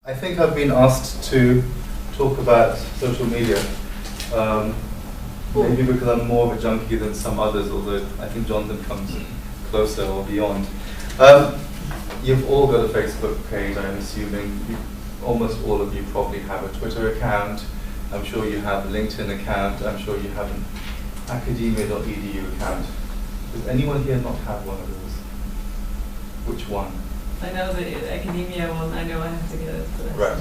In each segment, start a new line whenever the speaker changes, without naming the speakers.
I think I've been asked to talk about social media. Maybe because I'm more of a junkie than some others, although I think Jonathan comes closer or beyond. You've all got a Facebook page, I'm assuming. Almost all of you probably have a Twitter account. I'm sure you have a LinkedIn account. I'm sure you have an academia.edu account. Does anyone here not have one of those? Which one?
I know the academia one. I know I have to get it.
Right.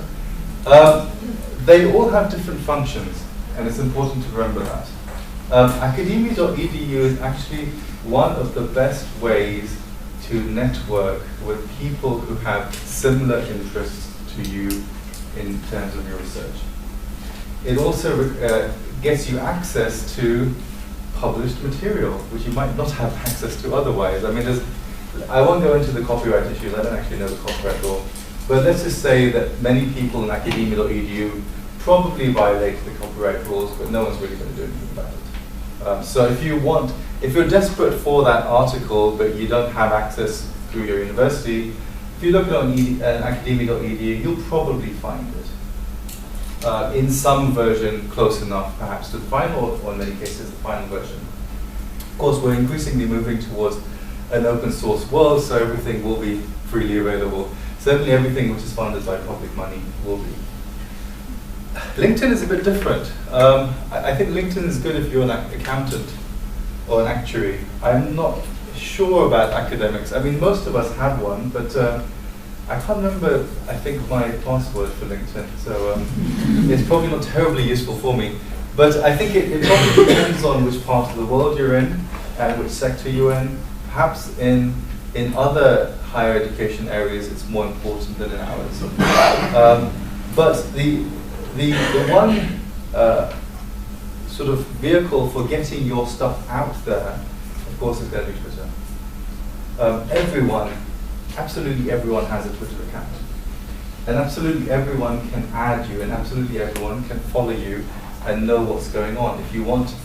They all have different functions, and it's important to remember that. Academia.edu is actually one of the best ways to network with people who have similar interests to you in terms of your research. It also gets you access to published material, which you might not have access to otherwise. I mean, I won't go into the copyright issues, I don't actually know the copyright law, but let's just say that many people in academia.edu probably violate the copyright rules, but no one's really going to do anything about it. So if you're desperate for that article, but you don't have access through your university, if you look on academia.edu, you'll probably find it. In some version close enough perhaps to the final, or in many cases the final version. Of course, we're increasingly moving towards an open source world, so everything will be freely available. Certainly everything which is funded by public money will be. LinkedIn is a bit different. I think LinkedIn is good if you're an accountant or an actuary. I'm not sure about academics. I mean, most of us have one, but I can't remember, I think, my password for LinkedIn, so it's probably not terribly useful for me. But I think it probably depends on which part of the world you're in and which sector you're in. Perhaps in other higher education areas it's more important than in ours. But the one sort of vehicle for getting your stuff out there, of course, is going to be Twitter. Absolutely everyone has a Twitter account. And absolutely everyone can add you, and absolutely everyone can follow you and know what's going on. If you want,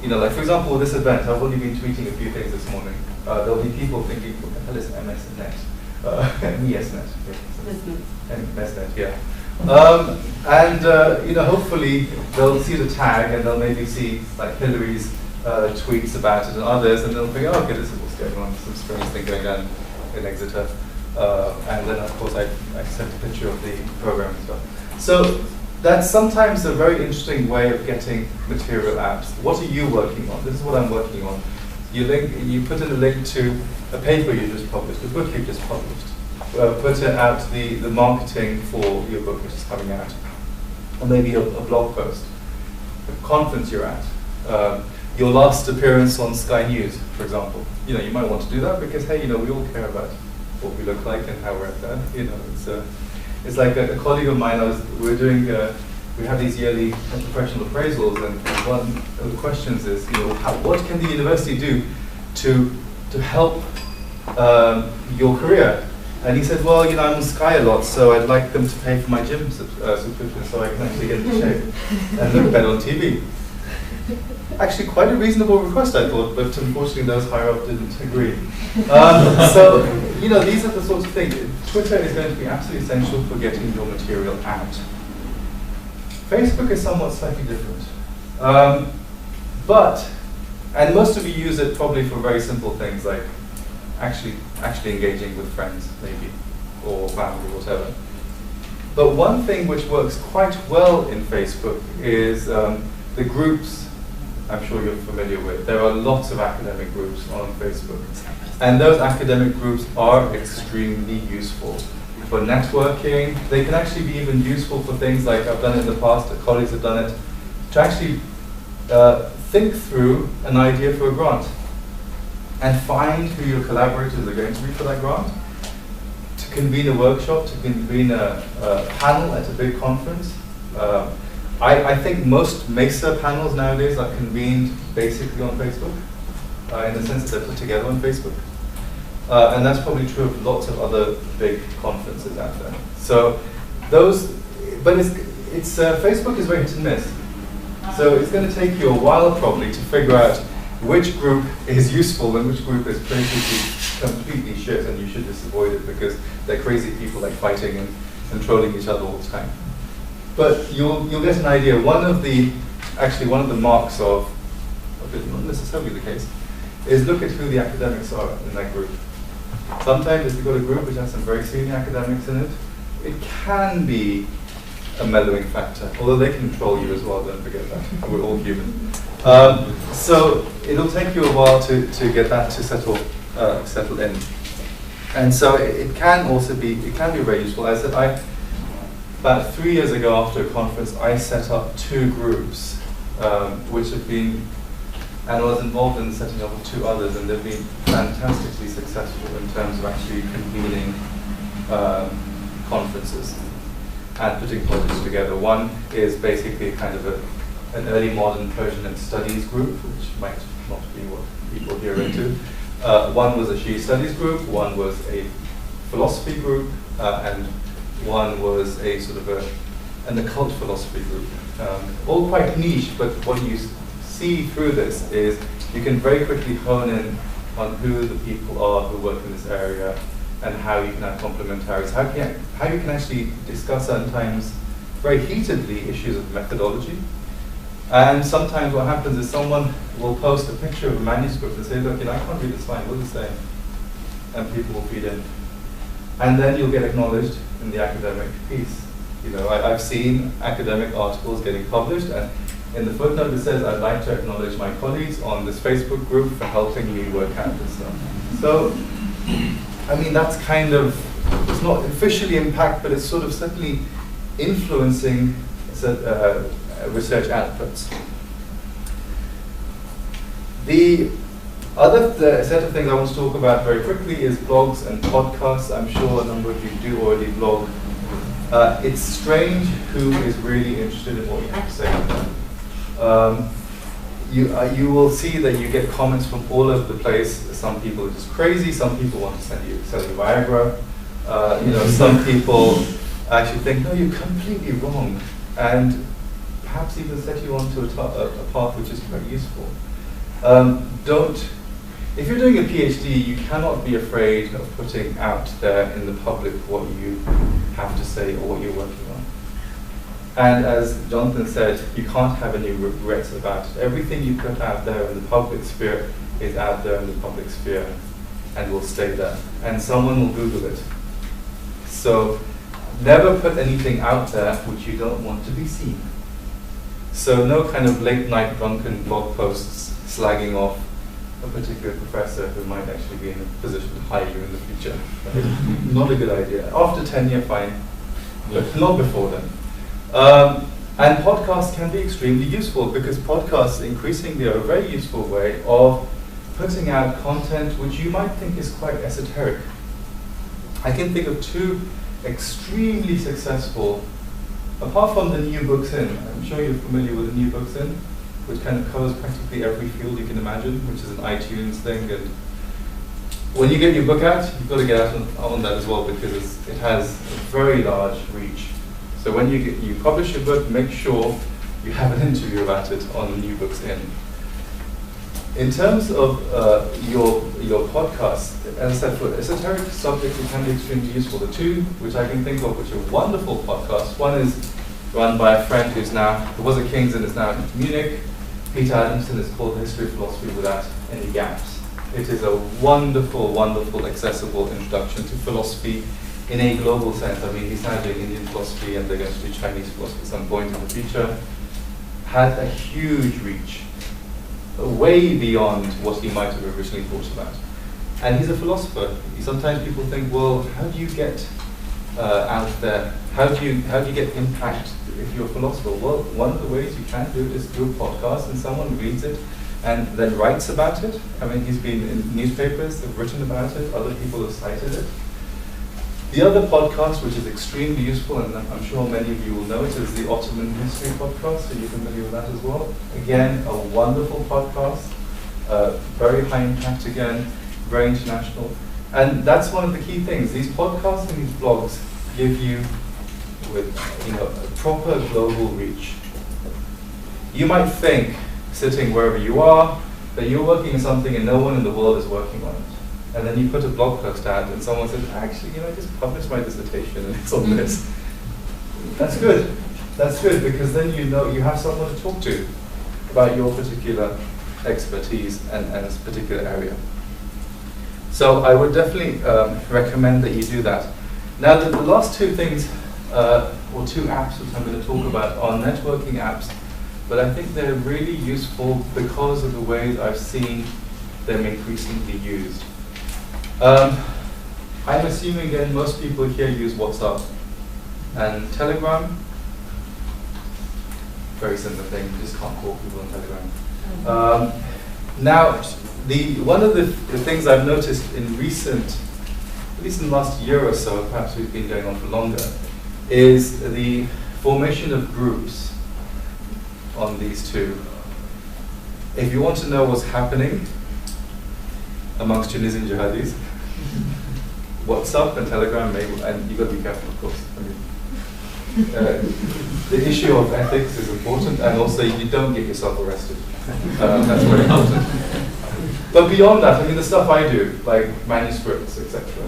like for example, with this event, I've only been tweeting a few things this morning. There'll be people thinking, what the hell is MSNet? MESNet. MSNet, yeah. Hopefully they'll see the tag and they'll maybe see like Hillary's tweets about it and others, and they'll think, oh, okay, this is what's going on, some strange thing going on in Exeter. And then of course I sent a picture of the program and stuff. So that's sometimes a very interesting way of getting material out. What are you working on? This is what I'm working on. You put in a link to a paper you just published, a book you just published. Put it out the marketing for your book which is coming out. Or maybe a blog post, a conference you're at. Your last appearance on Sky News, for example. You might want to do that because, hey, we all care about what we look like and how we're at that. It's like a colleague of mine, we have these yearly professional appraisals, and one of the questions is, what can the university do to help your career? And he said, well, I'm on Sky a lot, so I'd like them to pay for my gym subscription so I can actually get into shape and look better on TV. Actually, quite a reasonable request, I thought, but unfortunately those higher up didn't agree. So, these are the sorts of things. Twitter is going to be absolutely essential for getting your material out. Facebook is somewhat slightly different. And most of you use it probably for very simple things like actually engaging with friends, maybe, or family, or whatever. But one thing which works quite well in Facebook is the groups. I'm sure you're familiar with. There are lots of academic groups on Facebook. And those academic groups are extremely useful for networking. They can actually be even useful for things like, I've done it in the past, colleagues have done it, to actually think through an idea for a grant and find who your collaborators are going to be for that grant, to convene a workshop, to convene a panel at a big conference. I think most MESA panels nowadays are convened basically on Facebook, in the sense that they're put together on Facebook. And that's probably true of lots of other big conferences out there. So Facebook is very hit and miss. So it's going to take you a while probably to figure out which group is useful and which group is basically completely shit and you should just avoid it because they're crazy people like fighting and and trolling each other all the time. But you'll get an idea. One of the marks of it's not necessarily the case, is look at who the academics are in that group. Sometimes if you've got a group which has some very senior academics in it, it can be a mellowing factor, although they can troll you as well, don't forget that. We're all human. So it'll take you a while to get that to settle in. And so it can be very useful. As I said, about 3 years ago after a conference, I set up 2 groups, which have been, and I was involved in the setting up of 2 others, and they've been fantastically successful in terms of actually convening conferences and putting projects together. One is basically kind of an early modern Persian and studies group, which might not be what people here are into. One was a Shia studies group, one was a philosophy group, and one was a sort of an occult philosophy group. All quite niche, but what you see through this is you can very quickly hone in on who the people are who work in this area and how you can have complementarities, how you can actually discuss sometimes very heatedly issues of methodology. And sometimes what happens is someone will post a picture of a manuscript and say, look, I can't read this line, what does it say? And people will feed in. And then you'll get acknowledged in the academic piece. I've seen academic articles getting published, and in the footnote it says, I'd like to acknowledge my colleagues on this Facebook group for helping me work out this stuff. So, that's kind of, it's not officially impact, but it's sort of certainly influencing research outputs. The other set of things I want to talk about very quickly is blogs and podcasts. I'm sure a number of you do already blog. It's strange who is really interested in what you have to say. You will see that you get comments from all over the place. Some people are just crazy. Some people want to sell you Viagra. Some people actually think, no, you're completely wrong, and perhaps even set you onto a path which is quite useful. If you're doing a PhD, you cannot be afraid of putting out there in the public what you have to say or what you're working on. And as Jonathan said, you can't have any regrets about it. Everything you put out there in the public sphere is out there in the public sphere and will stay there. And someone will Google it. So never put anything out there which you don't want to be seen. So no kind of late night drunken blog posts slagging off a particular professor who might actually be in a position to hire you in the future. Not a good idea. After tenure, fine, but not before then. And podcasts can be extremely useful because podcasts increasingly are a very useful way of putting out content which you might think is quite esoteric. I can think of 2 extremely successful, apart from the New Books In. I'm sure you're familiar with the New Books In, which kind of covers practically every field you can imagine, which is an iTunes thing. And when you get your book out, you've got to get out on that as well because it has a very large reach. So when you publish your book, make sure you have an interview about it on the New Books In. In terms of your podcast, as I said, for esoteric subjects, it can be extremely useful. The 2 which I can think of, which are wonderful podcasts, one is run by a friend who was at King's and is now in Munich. Peter Adamson. Is called History of Philosophy Without Any Gaps. It is a wonderful, wonderful, accessible introduction to philosophy in a global sense. He's now doing Indian philosophy and they're going to do Chinese philosophy at some point in the future. Had a huge reach, way beyond what he might have originally thought about. And he's a philosopher. Sometimes people think, well, how do you get out there? How do you get impact if you're a philosopher? Well, one of the ways you can do it is through a podcast and someone reads it and then writes about it. He's been in newspapers, they've written about it, other people have cited it. The other podcast, which is extremely useful, and I'm sure many of you will know it, is the Ottoman History podcast. Are you familiar with that as well? Again, a wonderful podcast, very high impact again, very international. And that's one of the key things. These podcasts and these blogs give you a proper global reach. You might think, sitting wherever you are, that you're working on something and no one in the world is working on it. and then you put a blog post out, and someone says, actually, I just published my dissertation, and it's on this. That's good. That's good, because then you have someone to talk to about your particular expertise and a particular area. So I would definitely recommend that you do that. Now, the last two things, or two apps which I'm going to talk about, are networking apps, but I think they're really useful because of the ways I've seen them increasingly used. I'm assuming, again, most people here use WhatsApp and Telegram. Very similar thing, you just can't call people on Telegram. Now, one of the things I've noticed in recent, at least in the last year or so, perhaps we've been going on for longer, is the formation of groups on these two. If you want to know what's happening amongst Tunisian jihadis, WhatsApp and Telegram, and you've got to be careful, of course. The issue of ethics is important, and also you don't get yourself arrested. That's very important. But beyond that, the stuff I do, like manuscripts, etc.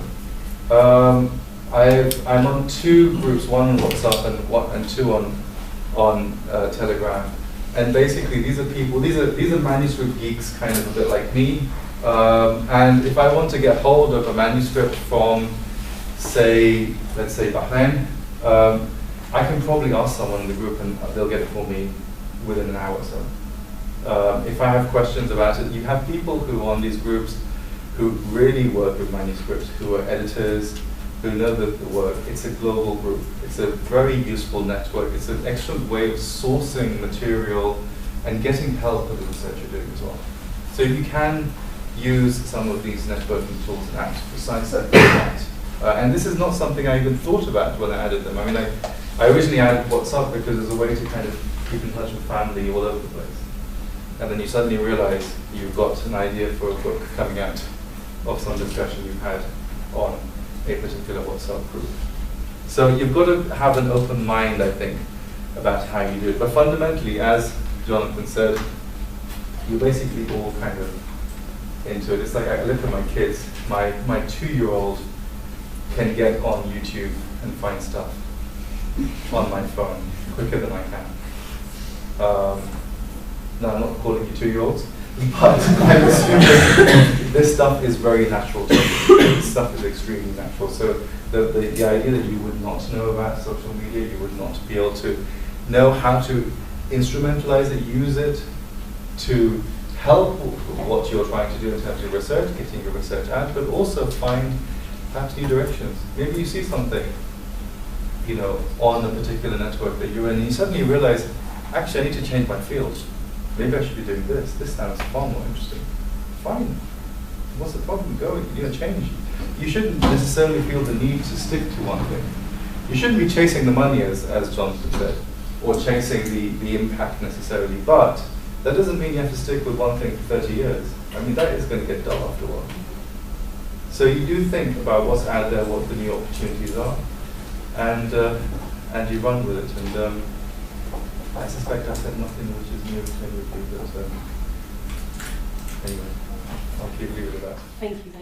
I'm on two groups, one on WhatsApp and two on Telegram. And basically, these are people. These are manuscript geeks, kind of a bit like me. And if I want to get hold of a manuscript from, let's say Bahrain, I can probably ask someone in the group and they'll get it for me within an hour or so. If I have questions about it, you have people who are on these groups who really work with manuscripts, who are editors, who know the work. It's a global group. It's a very useful network. It's an excellent way of sourcing material and getting help with the research you're doing as well. So you can use some of these networking tools and apps precisely like that. And this is not something I even thought about when I added them. I originally added WhatsApp because there's a way to kind of keep in touch with family all over the place. And then you suddenly realize you've got an idea for a book coming out of some discussion you've had on a particular WhatsApp group. So you've got to have an open mind, I think, about how you do it. But fundamentally, as Jonathan said, you're basically all kind of into it. It's like I look at my kids. My 2-year-old can get on YouTube and find stuff on my phone quicker than I can. Now, I'm not calling you 2-year-olds, but I'm assuming this stuff is very natural to you. This stuff is extremely natural. So the idea that you would not know about social media, you would not be able to know how to instrumentalize it, use it to help what you're trying to do in terms of research, getting your research out, but also find perhaps new directions. Maybe you see something, on a particular network that you're in, and you suddenly realize, actually, I need to change my field. Maybe I should be doing this. This sounds far more interesting. Fine. What's the problem? Go, change. You shouldn't necessarily feel the need to stick to one thing. You shouldn't be chasing the money, as Jonathan said, or chasing the impact necessarily, but that doesn't mean you have to stick with one thing for 30 years. That is going to get dull after a while. So you do think about what's out there, what the new opportunities are, and you run with it. And I suspect I said nothing which is new to any of you, but anyway, I'll leave it at that.
Thank you.